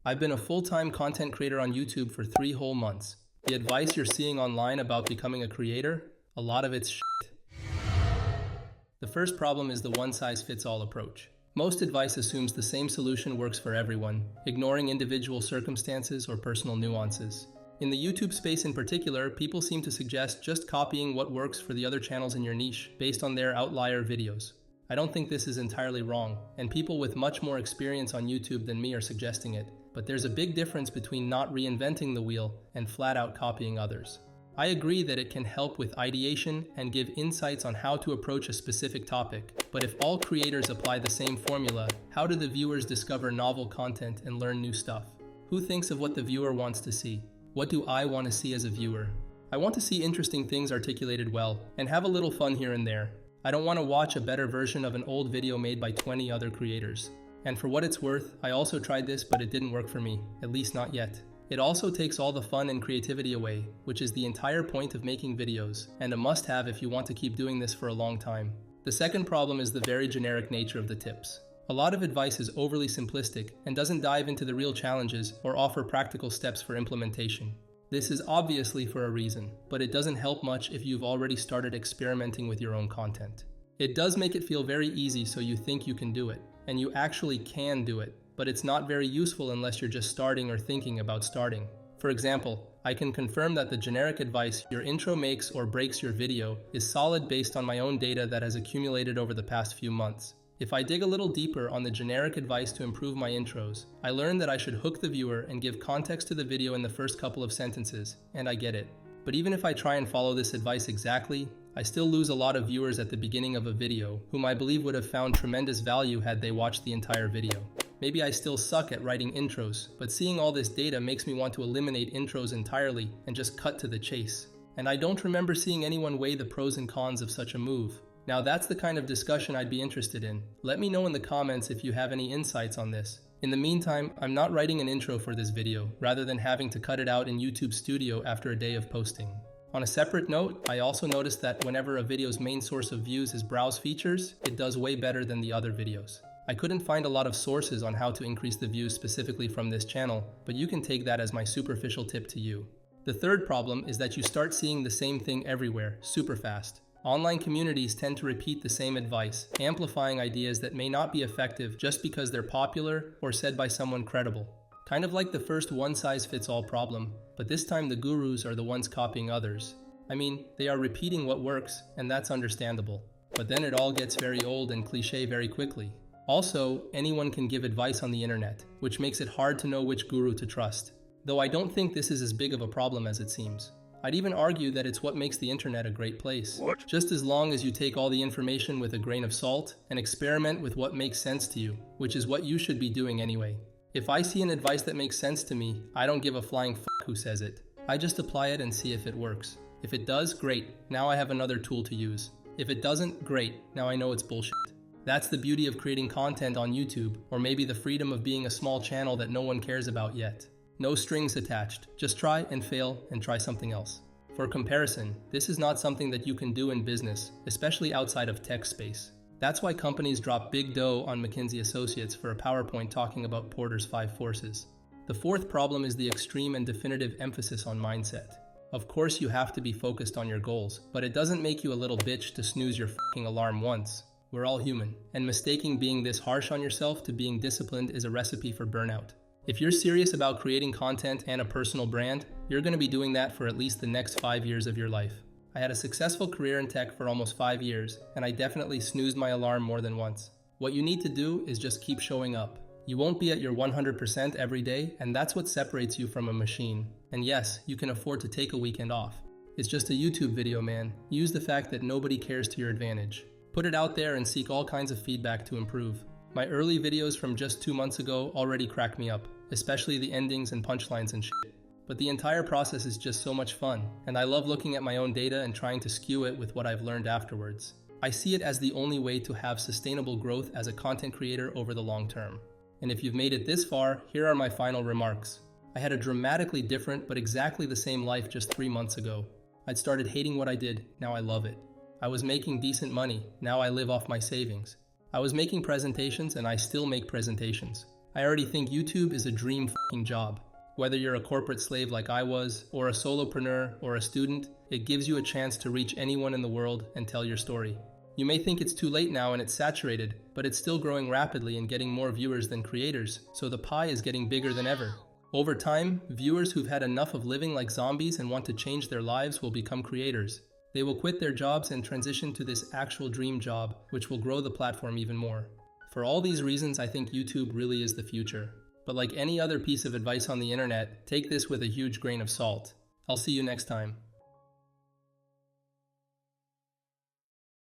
I've been a full-time content creator on YouTube for 3 whole months. The advice you're seeing online about becoming a creator, a lot of it's shit. The first problem is the one-size-fits-all approach. Most advice assumes the same solution works for everyone, ignoring individual circumstances or personal nuances. In the YouTube space in particular, people seem to suggest just copying what works for the other channels in your niche based on their outlier videos. I don't think this is entirely wrong, and people with much more experience on YouTube than me are suggesting it, but there's a big difference between not reinventing the wheel and flat-out copying others. I agree that it can help with ideation and give insights on how to approach a specific topic, but if all creators apply the same formula, how do the viewers discover novel content and learn new stuff? Who thinks of what the viewer wants to see? What do I want to see as a viewer? I want to see interesting things articulated well, and have a little fun here and there. I don't want to watch a better version of an old video made by 20 other creators. And for what it's worth, I also tried this, but it didn't work for me, at least not yet. It also takes all the fun and creativity away, which is the entire point of making videos, and a must-have if you want to keep doing this for a long time. The second problem is the very generic nature of the tips. A lot of advice is overly simplistic and doesn't dive into the real challenges or offer practical steps for implementation. This is obviously for a reason, but it doesn't help much if you've already started experimenting with your own content. It does make it feel very easy, so you think you can do it, and you actually can do it, but it's not very useful unless you're just starting or thinking about starting. For example, I can confirm that the generic advice your intro makes or breaks your video is solid based on my own data that has accumulated over the past few months. If I dig a little deeper on the generic advice to improve my intros, I learned that I should hook the viewer and give context to the video in the first couple of sentences, and I get it. But even if I try and follow this advice exactly, I still lose a lot of viewers at the beginning of a video, whom I believe would have found tremendous value had they watched the entire video. Maybe I still suck at writing intros, but seeing all this data makes me want to eliminate intros entirely and just cut to the chase. And I don't remember seeing anyone weigh the pros and cons of such a move. Now that's the kind of discussion I'd be interested in. Let me know in the comments if you have any insights on this. In the meantime, I'm not writing an intro for this video, rather than having to cut it out in YouTube Studio after a day of posting. On a separate note, I also noticed that whenever a video's main source of views is browse features, it does way better than the other videos. I couldn't find a lot of sources on how to increase the views specifically from this channel, but you can take that as my superficial tip to you. The third problem is that you start seeing the same thing everywhere, super fast. Online communities tend to repeat the same advice, amplifying ideas that may not be effective just because they're popular or said by someone credible. Kind of like the first one-size-fits-all problem, but this time the gurus are the ones copying others. I mean, they are repeating what works, and that's understandable. But then it all gets very old and cliché very quickly. Also, anyone can give advice on the internet, which makes it hard to know which guru to trust. Though I don't think this is as big of a problem as it seems. I'd even argue that it's what makes the internet a great place. Just as long as you take all the information with a grain of salt and experiment with what makes sense to you, which is what you should be doing anyway. If I see an advice that makes sense to me, I don't give a flying f*** who says it. I just apply it and see if it works. If it does, great. Now I have another tool to use. If it doesn't, great. Now I know it's bullshit. That's the beauty of creating content on YouTube, or maybe the freedom of being a small channel that no one cares about yet. No strings attached. Just try and fail and try something else. For comparison, this is not something that you can do in business, especially outside of tech space. That's why companies drop big dough on McKinsey Associates for a PowerPoint talking about Porter's 5 forces. The fourth problem is the extreme and definitive emphasis on mindset. Of course you have to be focused on your goals, but it doesn't make you a little bitch to snooze your fucking alarm once. We're all human, and mistaking being this harsh on yourself to being disciplined is a recipe for burnout. If you're serious about creating content and a personal brand, you're going to be doing that for at least the next 5 years of your life. I had a successful career in tech for almost 5 years, and I definitely snoozed my alarm more than once. What you need to do is just keep showing up. You won't be at your 100% every day, and that's what separates you from a machine. And yes, you can afford to take a weekend off. It's just a YouTube video, man. Use the fact that nobody cares to your advantage. Put it out there and seek all kinds of feedback to improve. My early videos from just 2 months ago already crack me up, especially the endings and punchlines and shit. But the entire process is just so much fun, and I love looking at my own data and trying to skew it with what I've learned afterwards. I see it as the only way to have sustainable growth as a content creator over the long term. And if you've made it this far, here are my final remarks. I had a dramatically different but exactly the same life just 3 months ago. I'd started hating what I did, now I love it. I was making decent money, now I live off my savings. I was making presentations and I still make presentations. I already think YouTube is a dream fucking job. Whether you're a corporate slave like I was, or a solopreneur, or a student, it gives you a chance to reach anyone in the world and tell your story. You may think it's too late now and it's saturated, but it's still growing rapidly and getting more viewers than creators, so the pie is getting bigger than ever. Over time, viewers who've had enough of living like zombies and want to change their lives will become creators. They will quit their jobs and transition to this actual dream job, which will grow the platform even more. For all these reasons, I think YouTube really is the future. But like any other piece of advice on the internet, take this with a huge grain of salt. I'll see you next time.